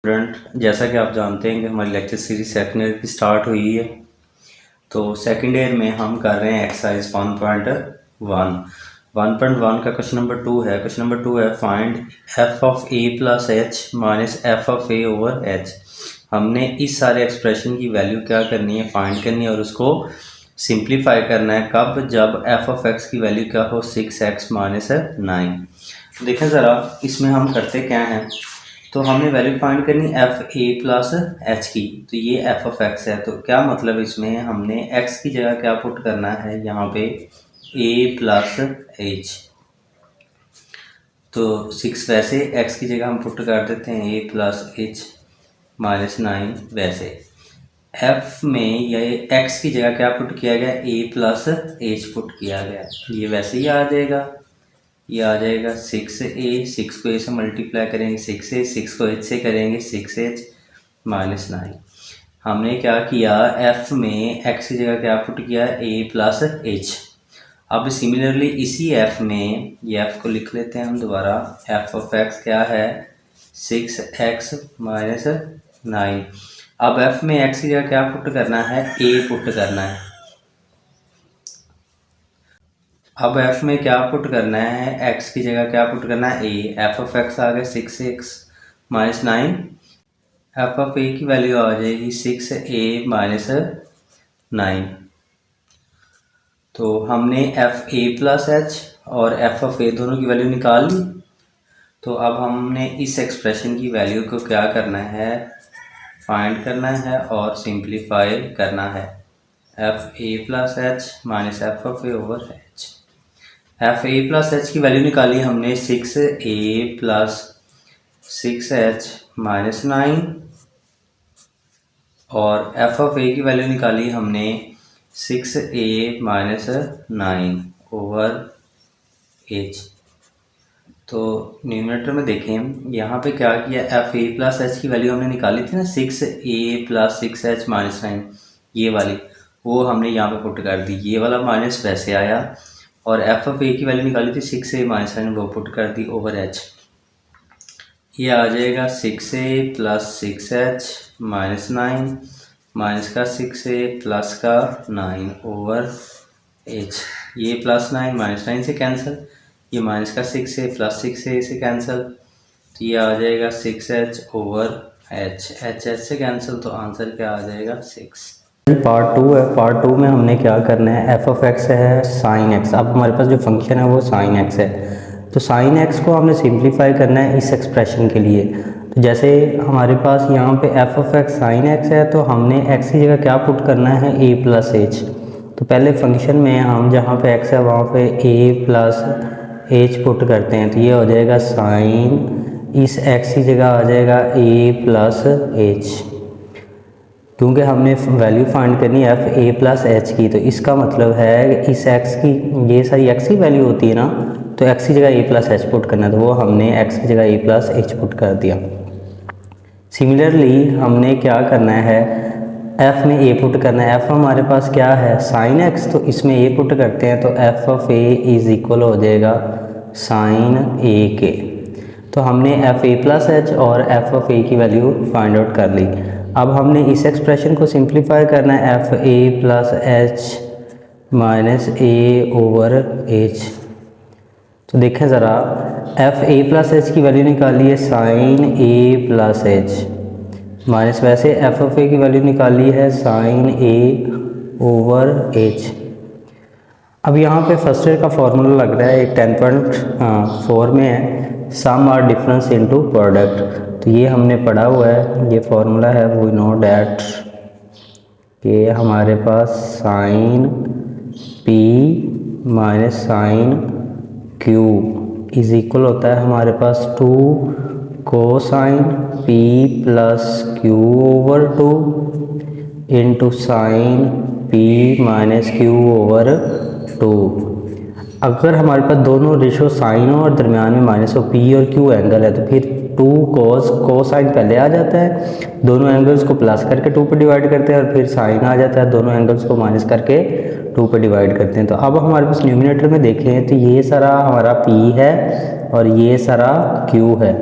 Student, जैसा कि आप जानते हैं कि हमारी लेक्चर सीरीज सेकेंड ईयर की स्टार्ट हुई है। तो सेकेंड ईयर में हम कर रहे हैं एक्सरसाइज 1.1 का क्वेश्चन नंबर 2 है। क्वेश्चन नंबर 2 है find F of A plus h minus f of a over H. हमने इस सारे एक्सप्रेशन की वैल्यू क्या करनी है, फाइंड करनी है और उसको सिंप्लीफाई करना है। कब? जब एफ ऑफ एक्स की वैल्यू क्या हो, 6x माइनस 9। देखें ज़रा इसमें हम करते क्या हैं। तो हमने वैल्यू फाइंड करनी एफ ए प्लस एच की। तो ये एफ ऑफ एक्स है, तो क्या मतलब इसमें हमने एक्स की जगह क्या पुट करना है, यहाँ पे ए प्लस एच। तो 6 वैसे एक्स की जगह हम पुट कर देते हैं ए प्लस एच माइनस 9 वैसे। एफ में ये एक्स की जगह क्या पुट किया गया, ए प्लस एच पुट किया गया। ये वैसे ही आ जाएगा, ये आ जाएगा 6a, 6 को ए से मल्टीप्लाई करेंगे 6a, 6 को एच से करेंगे 6h माइनस 9। हमने क्या किया, f में x की जगह क्या पुट किया, a प्लस एच। अब सिमिलरली इसी f में ये f को लिख लेते हैं हम दोबारा। f ऑफ x क्या है, 6x माइनस 9। अब f में x की जगह क्या पुट करना है, a पुट करना है। अब f में क्या पुट करना है, x की जगह क्या पुट करना है, a। f ऑफ x आ गया 6x minus 9। f of a की वैल्यू आ जाएगी 6a माइनस 9। तो हमने एफ ए प्लस एच और एफ ऑफ ए दोनों की वैल्यू निकाल ली। तो अब हमने इस एक्सप्रेशन की वैल्यू को क्या करना है, फाइंड करना है और सिंप्लीफाई करना है। F a plus h minus f of a over H. F a plus h की वैल्यू निकाली हमने 6a प्लस 6h माइनस 9 और एफ ऑफ ए की वैल्यू निकाली हमने 6a माइनस 9 ओवर h। तो न्यूमरेटर में देखें, यहाँ पे क्या किया, एफ ए प्लस एच की वैल्यू हमने निकाली थी ना 6a प्लस 6h माइनस 9, ये वाली वो हमने यहाँ पे पुट कर दी। ये वाला माइनस वैसे आया और एफ ऑफ ए की वैल्यू निकाली थी 6a माइनस 9, वो पुट कर दी ओवर एच। ये आ जाएगा 6a plus 6h minus 9 minus का 6a प्लस का 9 ओवर h। ये प्लस 9 माइनस 9 से कैंसिल, ये माइनस का 6a प्लस 6a से कैंसिल। तो ये आ जाएगा 6h ओवर h, h से कैंसिल, तो आंसर क्या आ जाएगा 6। पार्ट 2 है। पार्ट 2 में हमने क्या करना है, एफ ऑफ एक्स है साइन एक्स। अब हमारे पास जो फंक्शन है वो साइन एक्स है, तो साइन एक्स को हमने सिंप्लीफाई करना है इस एक्सप्रेशन के लिए। तो जैसे हमारे पास यहाँ पे F of x sine x है, तो हमने एक्स की जगह क्या पुट करना है, ए प्लस एच। तो पहले फंक्शन में हम जहाँ पे एक्स है वहाँ पे ए प्लस एच पुट करते हैं, तो ये हो जाएगा साइन, इस एक्स की जगह आ जाएगा ए प्लस एच। क्योंकि हमने वैल्यू फाइंड करनी है एफ ए प्लस एच की, तो इसका मतलब है इस एक्स की, ये सारी एक्स की वैल्यू होती है ना, तो एक्स की जगह ए प्लस एच पुट करना है, तो वो हमने एक्स की जगह ए प्लस एच पुट कर दिया। सिमिलरली हमने क्या करना है, एफ में ए पुट करना है। एफ हमारे पास क्या है, साइन एक्स, तो इसमें ए पुट करते हैं, तो F of A is equal हो जाएगा साइन ए के। तो हमने एफ ए प्लस एच और एफ ऑफ ए की वैल्यू फाइंड आउट कर ली। अब हमने इस एक्सप्रेशन को सिंप्लीफाई करना है, F a plus h minus A over H. तो देखें ज़रा, एफ ए प्लस एच की वैल्यू निकाली है साइन ए प्लस एच माइनस, वैसे एफ ऑफ ए की वैल्यू निकाली है साइन ए ओवर एच। अब यहाँ पे फर्स्ट ईयर का फॉर्मूला लग रहा है, एक 10.4 में है, sum are difference into product. तो ये हमने पढ़ा हुआ है, ये फॉर्मूला है, वी नो डैट कि हमारे पास sine p minus sine q is equal होता है हमारे पास 2 cosine p plus q over 2 into sine p minus q over 2। अगर हमारे पास दोनों रेशो साइन हो और दरमियान में माइनस हो, पी और क्यू एंगल है, तो फिर 2 कोसाइन पहले आ जाता है, दोनों एंगल्स को प्लस करके 2 पे डिवाइड करते हैं, और फिर साइन आ जाता है, दोनों एंगल्स को माइनस करके 2 पे डिवाइड करते हैं। तो अब हमारे पास न्यूमिनेटर में देखें तो ये सारा हमारा p है और ये सारा q है।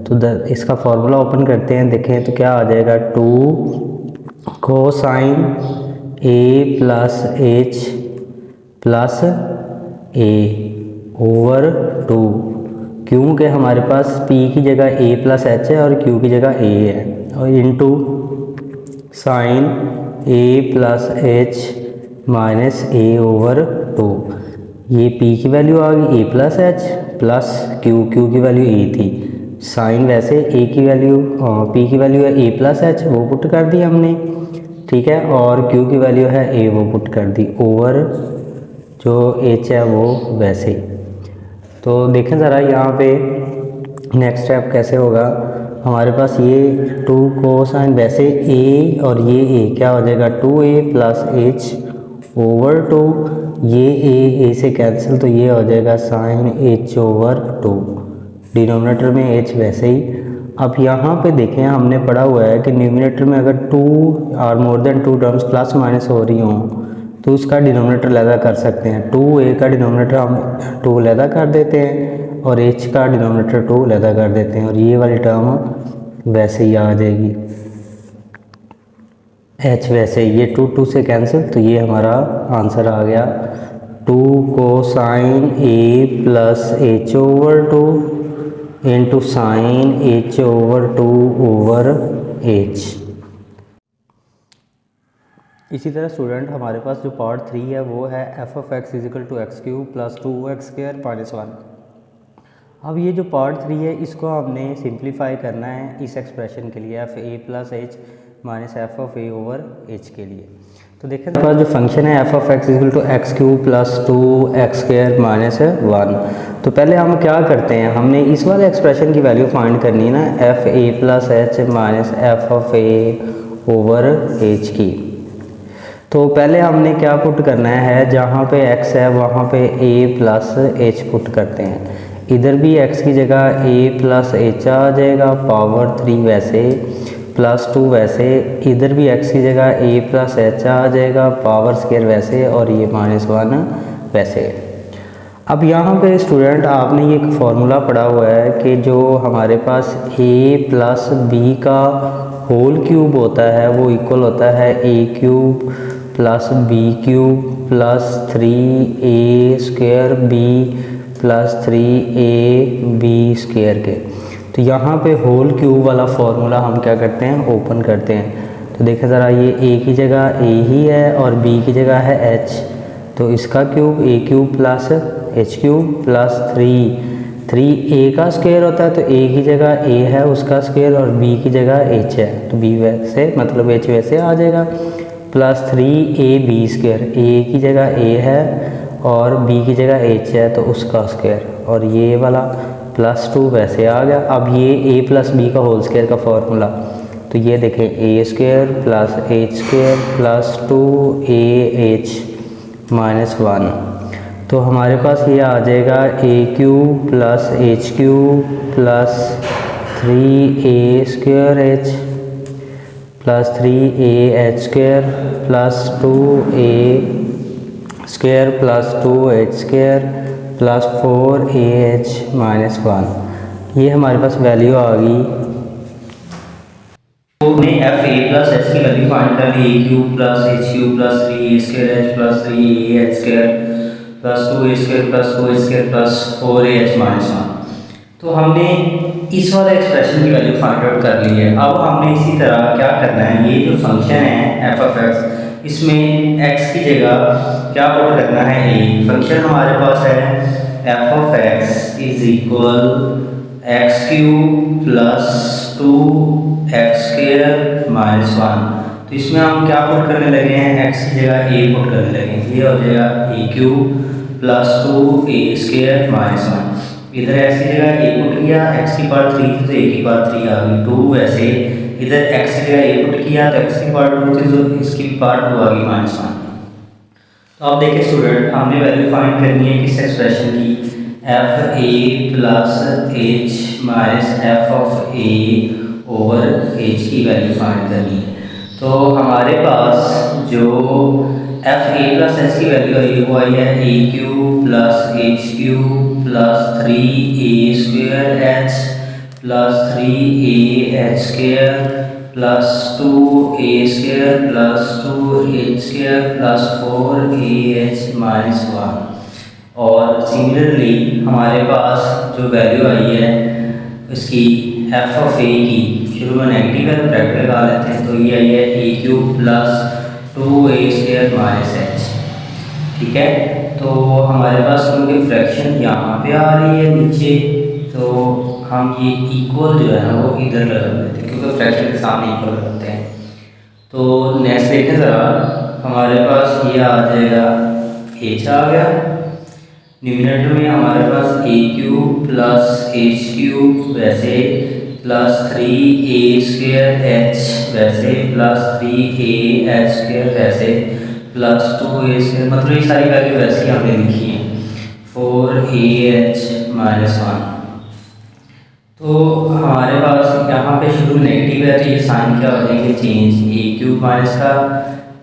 तो इसका फार्मूला ओपन करते हैं, देखें तो क्या आ जाएगा 2 कोसाइन ए प्लस एच प्लस ए ओवर 2, क्योंकि हमारे पास P की जगह A प्लस एच है और Q की जगह A है, और into sine A plus h minus A over 2। ये P की वैल्यू आ गई A plus H plus Q की वैल्यू A थी, साइन वैसे A की वैल्यू P की वैल्यू है A प्लस एच, वो पुट कर दी हमने, ठीक है, और Q की वैल्यू है A, वो पुट कर दी, ओवर जो H है वो वैसे। तो देखें ज़रा यहाँ पे नेक्स्ट स्टेप कैसे होगा। हमारे पास ये 2 कोसाइन वैसे A और ये A क्या हो जाएगा 2A प्लस H ओवर 2, ये A से कैंसिल, तो ये हो जाएगा साइन H ओवर 2, डिनोमिनेटर में H वैसे ही। अब यहाँ पे देखें हमने पढ़ा हुआ है कि न्यूमिनेटर में अगर 2 और more than 2 terms plus minus हो रही हों तो उसका डिनोमिनेटर लैदा कर सकते हैं। 2A का डिनोमिनेटर हम 2 लैदा कर देते हैं और H का डिनोमिनेटर 2 लैदा कर देते हैं, और ये वाली टर्म वैसे ही आ जाएगी, H वैसे ही, ये 2 से कैंसिल, तो ये हमारा आंसर आ गया 2 cosine A plus H over 2 into sign H over 2 over H। इसी तरह स्टूडेंट हमारे पास जो पार्ट 3 है वो है f of x is equal to x cube plus 2x² minus 1। अब ये जो पार्ट 3 है इसको हमने सिंप्लीफाई करना है इस एक्सप्रेशन के लिए, f a plus h minus f of a over h के लिए। तो देखें हमारे पास जो फंक्शन है f of x is equal to x cube plus 2x² minus 1। तो पहले हम क्या करते हैं, हमने इस वाले एक्सप्रेशन की वैल्यू फाइंड करनी है ना, F a plus h minus f of a over h की। तो पहले हमने क्या पुट करना है, जहाँ पे x है वहाँ पे a प्लस एच पुट करते हैं, इधर भी x की जगह a प्लस एच आ जाएगा, पावर 3 वैसे प्लस 2 वैसे, इधर भी x की जगह a प्लस एच आ जाएगा, पावर स्क्वायर वैसे, और ये -1 वैसे। अब यहाँ पे स्टूडेंट आपने ये एक फार्मूला पढ़ा हुआ है कि जो हमारे पास a प्लस बी का होल क्यूब होता है वो इक्वल होता है a cube plus b cube plus 3a² b plus 3ab square के। तो यहाँ पे होल क्यूब वाला फार्मूला हम क्या करते हैं, ओपन करते हैं। तो देखें ज़रा, ये a की जगह a ही है और b की जगह है h, तो इसका cube a cube plus h cube plus 3a का स्क्वायर होता है, तो a की जगह a है उसका स्क्वायर और b की जगह h है, तो b वैसे मतलब h वैसे आ जाएगा, प्लस 3ab स्क्वायर, a की जगह a है और b की जगह h है तो उसका स्क्वायर, और ये वाला प्लस 2 वैसे आ गया। अब ये a प्लस b का होल स्क्वायर का फॉर्मूला, तो ये देखें a square plus h² plus 2ah minus 1। तो हमारे पास ये आ जाएगा a cube plus h cube plus 3a² h plus 3ah² plus 2a² plus 2h² plus 4ah minus 1। ये हमारे पास वैल्यू आ गई। तो हमने एफ ए प्लस एच की वैल्यू फाइंड कर ली, a cube plus h cube plus 3a² h plus 3ah² plus 2a² plus 2h² plus 4ah minus 1। तो हमने इस वाले एक्सप्रेशन की वैल्यू फाइंड आउट कर ली है। अब हमने इसी तरह क्या करना है, ये जो फंक्शन है एफ ऑफ एक्स, इसमें x की जगह क्या पुट करना है, a। फंक्शन हमारे पास है f of x is equal x cube plus 2x² minus 1। तो इसमें हम क्या पुट करने लगे हैं, x की जगह a पुट करने लगे हैं, ये हो जाएगा a cube plus 2a² minus 1। इधर x की जगह a पुट किया, x की पावर 3 थी तो a की पावर 3 आ गई 2 वैसे, इधर x की जगह a पुट किया तो x की पावर 2 थी तो इसकी पावर 2 आ गई -1। तो अब देखिए स्टूडेंट, हमने वैल्यू फाइंड करनी है किस एक्सप्रेशन की, f a plus h minus f of a over h की वैल्यू फाइंड करनी है। तो हमारे पास जो एफ ए प्लस एच की वैल्यू आई वो आई है a cube plus h cube plus 3a² h plus 3a(h)² plus 2a² plus 2h² plus 4ah-1। और सिमिलरली हमारे पास जो वैल्यू आई है इसकी एफ ऑफ ए की, शुरू में नेगेटिव है ब्रैकेट लगा लेते हैं, तो ये आई है a³ plus 2a² minus h। ठीक है, तो हमारे पास क्योंकि फ्रैक्शन यहाँ पे आ रही है नीचे, तो हम ये इक्वल जो है ना वो इधर लगा देते हैं, क्योंकि फ्रैक्शन के सामने इक्वल रखते हैं। तो नेक्स्ट देखें ज़रा, हमारे पास ये आ जाएगा h आ गया, न्यूमरेटर में हमारे पास a³ प्लस h³ वैसे प्लस 3a² वैसे प्लस 3ah² वैसे प्लस 2a², मतलब ये सारी वैल्यू वैसे हमने लिखी है 4ah-1। तो हमारे पास यहाँ पे शुरू नेगेटिव है, तो ये साइन क्या हो जाएंगे चेंज, a³ माइनस का,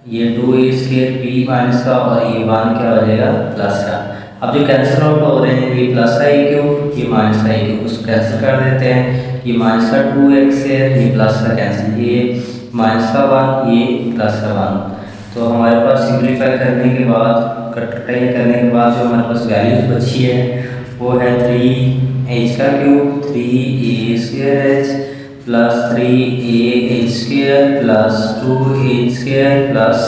ये 2a² b माइनस का, और ये 1 क्या हो जाएगा प्लस का। अब जो कैंसिल आउट हो रहे हैं, ये प्लस का a³, ये माइनस का a³, उसको कैंसिल कर देते हैं, ये माइनस का 2x², ये प्लस का कैंसिल, ये माइनस का 1, ये प्लस का 1। तो हमारे पास सिंप्लीफाई करने के बाद, कटाई करने के बाद जो हमारे पास वैल्यूज बची है वो है 3h³ 3a² plus 3ah² plus 2h² plus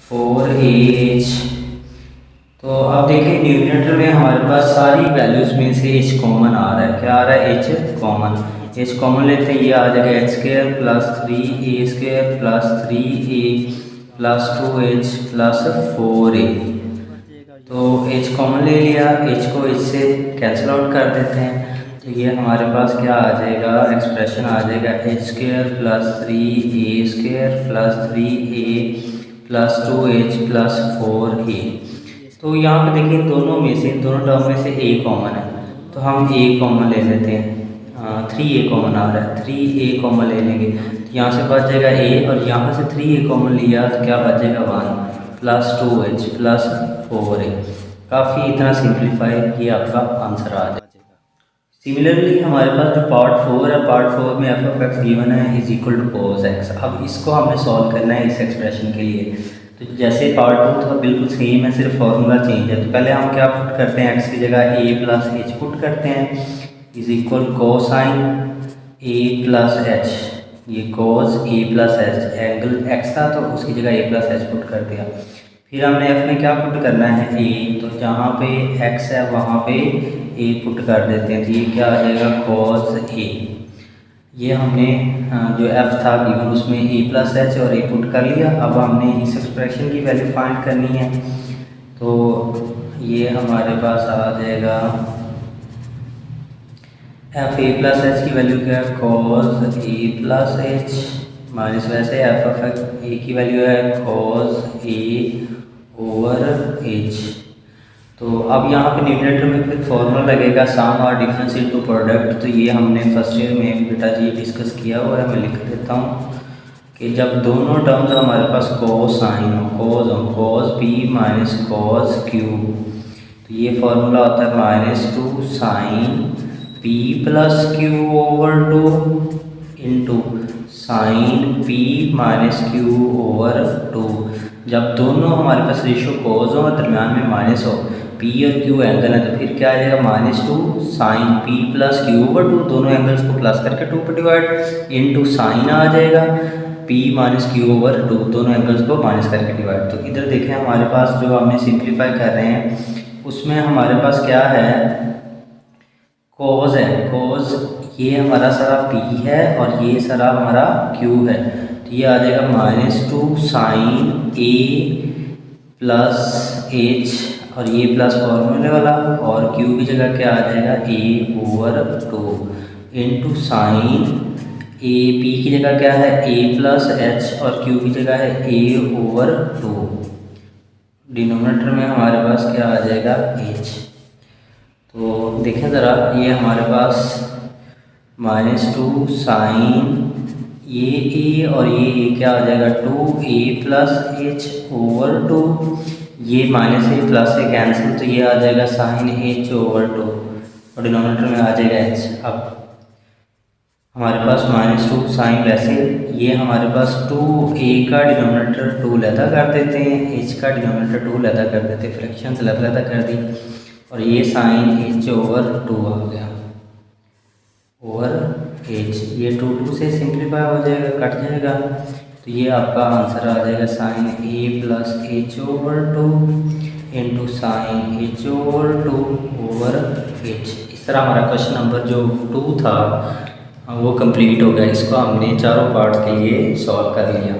4ah। तो अब देखिए न्यूमरेटर में हमारे पास सारी वैल्यूज में से h कॉमन आ रहा है, क्या आ रहा है h कॉमन, h कॉमन लेते हैं, ये आ जाएगा h² plus 3a² plus 3a plus 2h plus 4a। तो h कॉमन ले लिया, h को h से कैंसिल आउट कर देते हैं, तो ये हमारे पास क्या आ जाएगा, एक्सप्रेशन आ जाएगा h² plus 3a² plus 3a plus 2h plus 4a। तो यहाँ पे देखिए दोनों में से, दोनों टर्म में से a कॉमन है, तो हम a कॉमन ले लेते हैं, 3a कॉमन आ रहा है, 3a कॉमन ले लेंगे, तो यहाँ से बच जाएगा a, और यहाँ से 3a कॉमन लिया तो क्या बच जाएगा 1 प्लस 2h प्लस 4a। काफ़ी इतना सिंप्लीफाई, ये आपका आंसर आ जाएगा। सिमिलरली हमारे पास जो पार्ट 4 है, पार्ट 4 में f ऑफ x गिवन है is equal to cos x। अब इसको हमने सॉल्व करना है इस एक्सप्रेशन के लिए। तो जैसे पार्ट 2 था बिल्कुल सेम है, सिर्फ फॉर्मूला चेंज है। तो पहले हम क्या पुट करते हैं, x की जगह a प्लस h पुट करते हैं, is equal cosine a plus h, ये cos a plus h, angle x था तो उसकी जगह a प्लस h पुट कर दिया। फिर हमने f में क्या पुट करना है a, तो जहाँ पे x है वहाँ पे a पुट कर देते हैं, तो ये क्या आ जाएगा cos a। ये हमने जो f था गिवन उसमें a प्लस h और a पुट कर लिया। अब हमने इस एक्सप्रेशन की वैल्यू फाइंड करनी है, तो ये हमारे पास आ जाएगा f a प्लस h की वैल्यू क्या है cos a plus h minus, वैसे f ऑफ a की वैल्यू है cos a ओवर h। तो अब यहाँ पे न्यूमरेटर में फिर फॉर्मूला लगेगा सम और डिफरेंस इनटू प्रोडक्ट। तो ये हमने फर्स्ट ईयर में बेटा जी डिस्कस किया हुआ है, मैं लिख देता हूँ कि जब दोनों टर्म्स हमारे पास कोसाइन हो, cos p minus cos q, तो ये फॉर्मूला होता है -2 sine p plus q over 2 into sine p minus q over 2। जब दोनों हमारे पास रेशो cos हो, दरम्यान में माइनस हो, p और q एंगल है, तो फिर क्या आ जाएगा -2 sine p plus q over 2, दोनों एंगल्स को प्लस करके 2 पर डिवाइड इंटू साइन आ जाएगा p माइनस q ओवर 2, दोनों एंगल्स को माइनस करके डिवाइड। तो इधर देखें हमारे पास जो हमने सिंप्लीफाई कर रहे हैं उसमें हमारे पास क्या है cos है, cos ये हमारा सारा p है और ये सारा हमारा q है, तो ये आ जाएगा -2 साइन a प्लस h और ये प्लस फॉर्मूले वाला, और q की जगह क्या आ जाएगा a over 2 into sign a, p की जगह क्या है a प्लस h और q की जगह है a ओवर 2। डिनोमिनेटर में हमारे पास क्या आ जाएगा h। तो देखें ज़रा, ये हमारे पास -2 साइन ये a और ये a क्या आ जाएगा 2a प्लस h ओवर 2, ये माइनस a प्लस से कैंसिल, तो ये आ जाएगा साइन h ओवर 2 और डिनोमिनेटर में आ जाएगा h। अब हमारे पास -2 साइन वैसे ये हमारे पास 2a का डिनोमिनेटर 2 लैदा कर देते हैं, h का डिनोमिनेटर 2 लैदा कर देते हैं, फ्रैक्शंस अलग लैदा कर दी और ये साइन h/2 आ गया ओवर h। ये 2 से सिंप्लीफाई हो जाएगा, कट जाएगा, तो ये आपका आंसर आ जाएगा sine a plus h/2 into sine h/2 over h। इस तरह हमारा क्वेश्चन नंबर जो 2 था वो कंप्लीट हो गया। इसको हमने चारों पार्ट के लिए सॉल्व कर लिया।